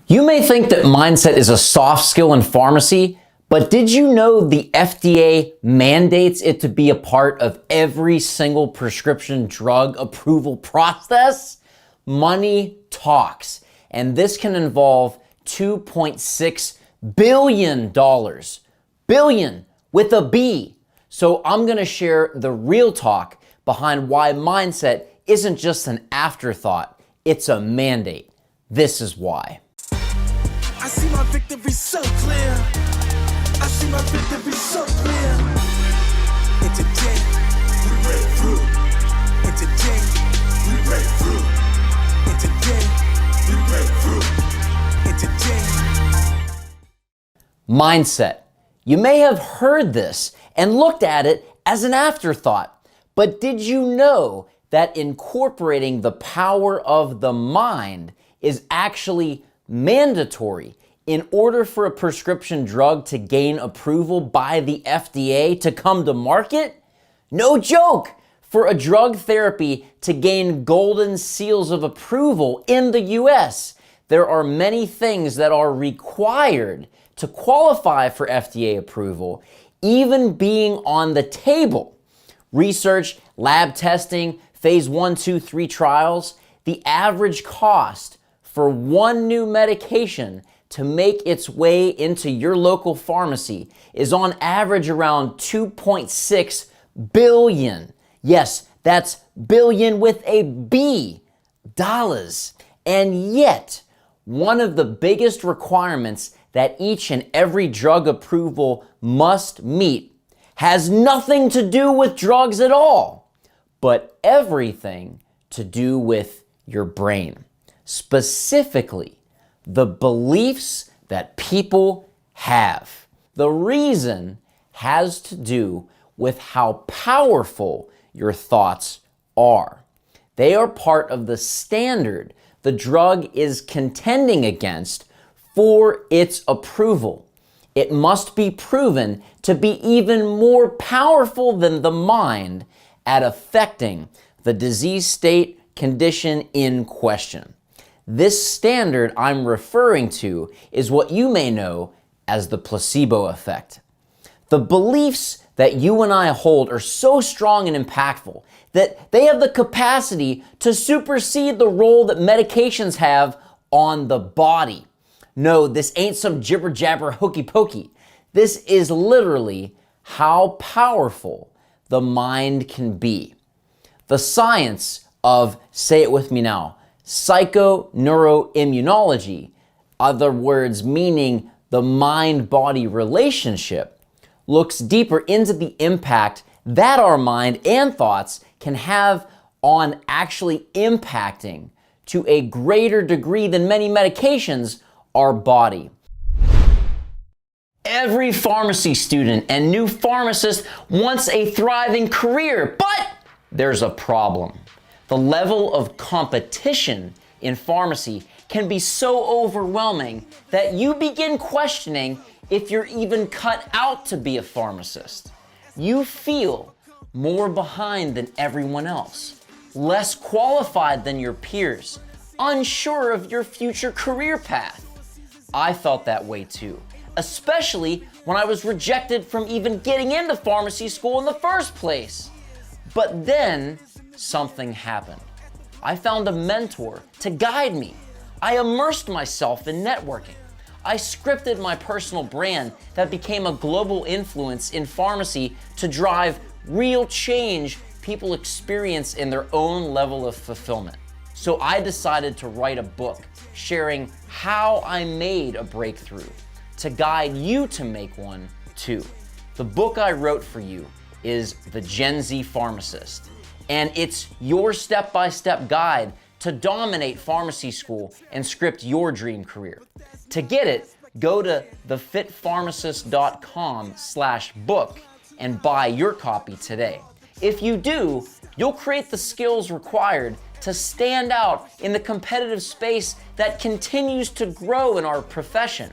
You may think that mindset is a soft skill in pharmacy, but did you know the FDA mandates it to be a part of every single prescription drug approval process? Money talks, and this can involve $2.6 billion. Billion with a B. So I'm gonna share the real talk behind why mindset isn't just an afterthought, it's a mandate. This is why. I see my victory so clear. I see my victory so clear. And today, we break through. And today, we break through. And today, we break through. And today. Mindset. You may have heard this and looked at it as an afterthought, but did you know that incorporating the power of the mind is actually mandatory in order for a prescription drug to gain approval by the FDA to come to market? No joke! For a drug therapy to gain golden seals of approval in the US, there are many things that are required to qualify for FDA approval, even being on the table. Research, lab testing, phase 1, 2, 3 trials, the average cost for one new medication to make its way into your local pharmacy is on average around 2.6 billion. Yes, that's billion with a B, dollars. And yet, one of the biggest requirements that each and every drug approval must meet has nothing to do with drugs at all, but everything to do with your brain. Specifically, the beliefs that people have. The reason has to do with how powerful your thoughts are. They are part of the standard the drug is contending against for its approval. It must be proven to be even more powerful than the mind at affecting the disease state condition in question. This standard I'm referring to is what you may know as the placebo effect. The beliefs that you and I hold are so strong and impactful that they have the capacity to supersede the role that medications have on the body. No, this ain't some jibber jabber hokey pokey. This is literally how powerful the mind can be. The science of, say it with me now, psychoneuroimmunology, other words meaning the mind-body relationship, looks deeper into the impact that our mind and thoughts can have on actually impacting, to a greater degree than many medications, our body. Every pharmacy student and new pharmacist wants a thriving career, but there's a problem. The level of competition in pharmacy can be so overwhelming that you begin questioning if you're even cut out to be a pharmacist. You feel more behind than everyone else, less qualified than your peers, unsure of your future career path. I felt that way too, especially when I was rejected from even getting into pharmacy school in the first place. But then something happened. I found a mentor to guide me. I immersed myself in networking. I scripted my personal brand that became a global influence in pharmacy to drive real change people experience in their own level of fulfillment. So I decided to write a book sharing how I made a breakthrough to guide you to make one too. The book I wrote for you is the Z Pharmacist, and it's your step-by-step guide to dominate pharmacy school and script your dream career. To get it, go to thefitpharmacist.com/book and buy your copy today. If you do, you'll create the skills required to stand out in the competitive space that continues to grow in our profession.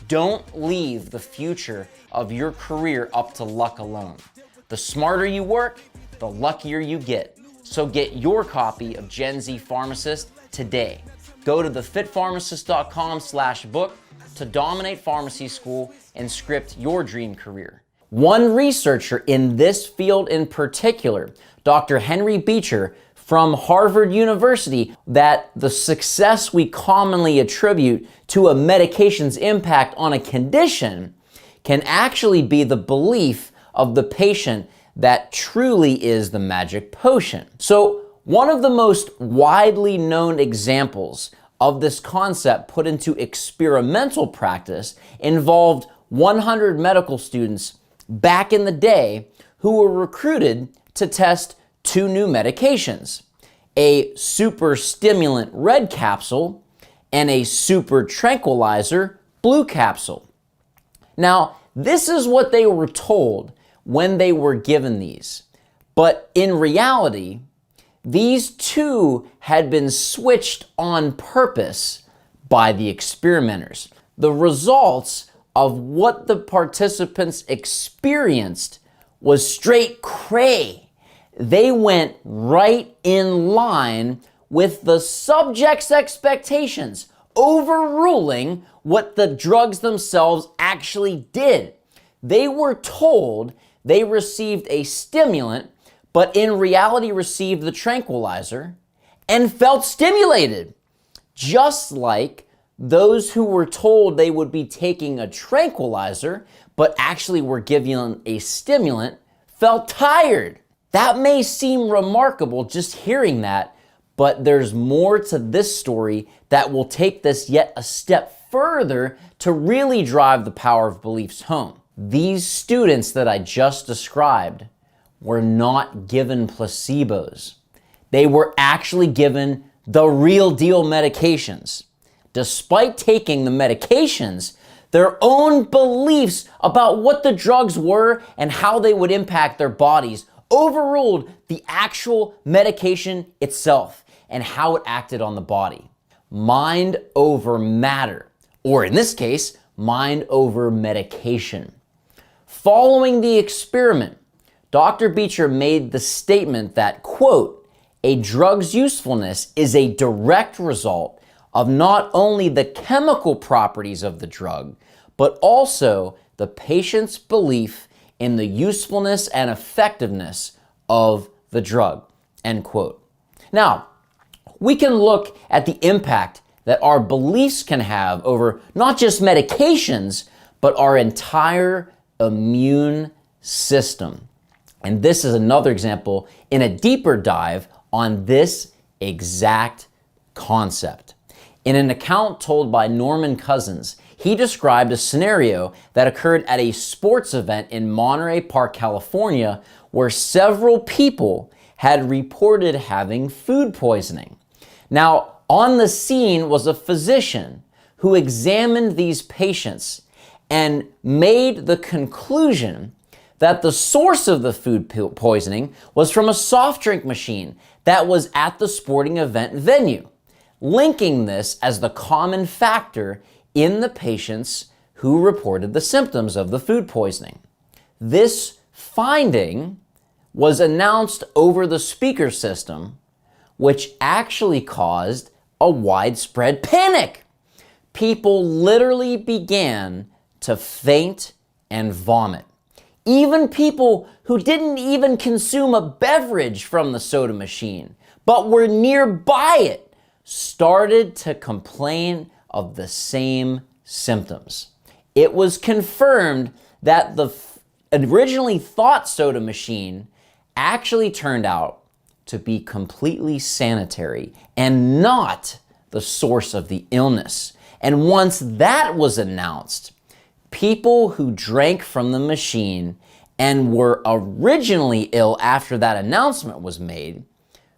Don't leave the future of your career up to luck alone. The smarter you work, the luckier you get. So get your copy of Z Pharmacist today. go to thefitpharmacist.com/book to dominate pharmacy school and script your dream career. One researcher in this field in particular, Dr. Henry Beecher from Harvard University, that the success we commonly attribute to a medication's impact on a condition can actually be the belief of the patient that truly is the magic potion. So one of the most widely known examples of this concept put into experimental practice involved 100 medical students back in the day who were recruited to test two new medications, a super stimulant red capsule and a super tranquilizer blue capsule. Now, this is what they were told when they were given these, but in reality, these two had been switched on purpose by the experimenters. The results of what the participants experienced was straight cray. They went right in line with the subject's expectations, overruling what the drugs themselves actually did. They were told they received a stimulant, but in reality received the tranquilizer and felt stimulated, just like those who were told they would be taking a tranquilizer, but actually were given a stimulant, felt tired. That may seem remarkable just hearing that, but there's more to this story that will take this yet a step further to really drive the power of beliefs home. These students that I just described were not given placebos. They were actually given the real deal medications. Despite taking the medications, their own beliefs about what the drugs were and how they would impact their bodies overruled the actual medication itself and how it acted on the body. Mind over matter, or in this case, mind over medication. Following the experiment, Dr. Beecher made the statement that, quote, a drug's usefulness is a direct result of not only the chemical properties of the drug, but also the patient's belief in the usefulness and effectiveness of the drug, end quote. Now, we can look at the impact that our beliefs can have over not just medications, but our entire immune system. And this is another example in a deeper dive on this exact concept. In an account told by Norman Cousins, he described a scenario that occurred at a sports event in Monterey Park, California, where several people had reported having food poisoning. Now, on the scene was a physician who examined these patients and made the conclusion that the source of the food poisoning was from a soft drink machine that was at the sporting event venue, linking this as the common factor in the patients who reported the symptoms of the food poisoning. This finding was announced over the speaker system, which actually caused a widespread panic. People literally began to faint and vomit. Even people who didn't even consume a beverage from the soda machine, but were nearby it, started to complain of the same symptoms. It was confirmed that the originally thought soda machine actually turned out to be completely sanitary and not the source of the illness. And once that was announced, people who drank from the machine and were originally ill after that announcement was made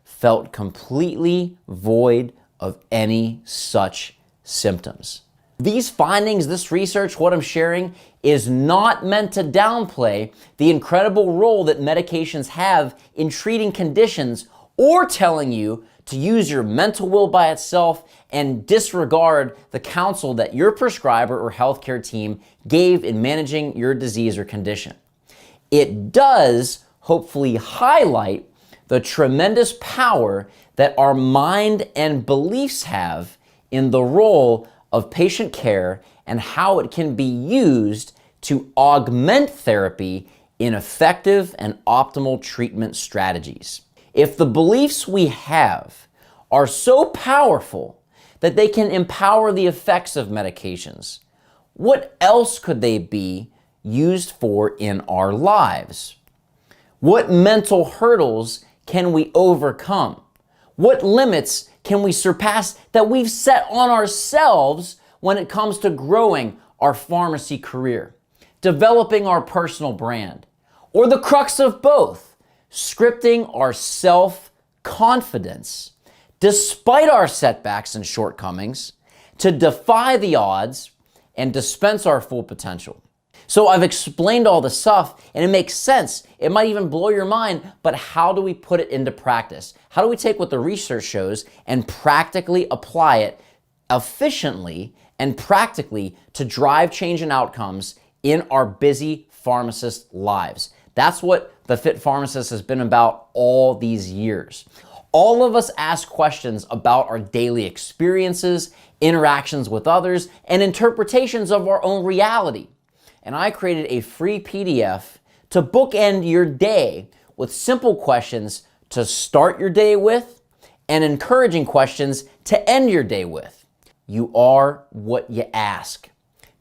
felt completely void of any such symptoms. These findings, this research, what I'm sharing, is not meant to downplay the incredible role that medications have in treating conditions or telling you to use your mental will by itself and disregard the counsel that your prescriber or healthcare team gave in managing your disease or condition. It does hopefully highlight the tremendous power that our mind and beliefs have in the role of patient care and how it can be used to augment therapy in effective and optimal treatment strategies. If the beliefs we have are so powerful that they can empower the effects of medications, what else could they be used for in our lives? What mental hurdles can we overcome? What limits can we surpass that we've set on ourselves when it comes to growing our pharmacy career, developing our personal brand, or the crux of both, scripting our self-confidence, despite our setbacks and shortcomings, to defy the odds and dispense our full potential? So I've explained all the stuff and it makes sense. It might even blow your mind, but how do we put it into practice? How do we take what the research shows and practically apply it efficiently and practically to drive change and outcomes in our busy pharmacist lives? That's what the Fit Pharmacist has been about all these years. All of us ask questions about our daily experiences, interactions with others, and interpretations of our own reality. And I created a free PDF to bookend your day with simple questions to start your day with and encouraging questions to end your day with. You are what you ask.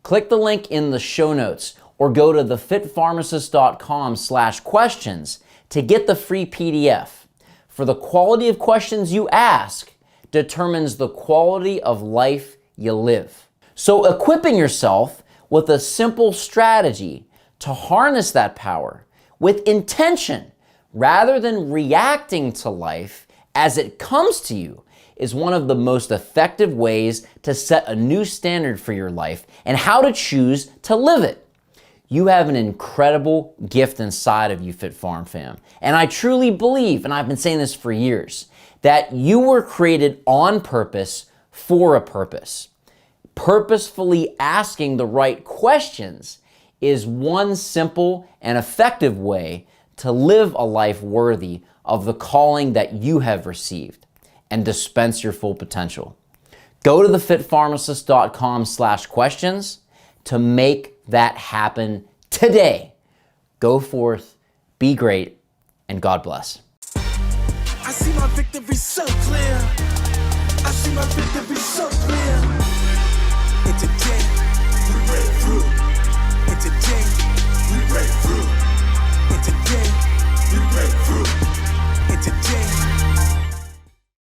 Click the link in the show notes or go to thefitpharmacist.com/questions to get the free PDF. For the quality of questions you ask determines the quality of life you live. So equipping yourself with a simple strategy to harness that power with intention rather than reacting to life as it comes to you is one of the most effective ways to set a new standard for your life and how to choose to live it. You have an incredible gift inside of you, Fit Pharm fam. And I truly believe, and I've been saying this for years, that you were created on purpose for a purpose. Purposefully asking the right questions is one simple and effective way to live a life worthy of the calling that you have received and dispense your full potential. Go to thefitpharmacist.com/questions to make that happen today. Go forth, be great, and God bless. I see my victory so clear.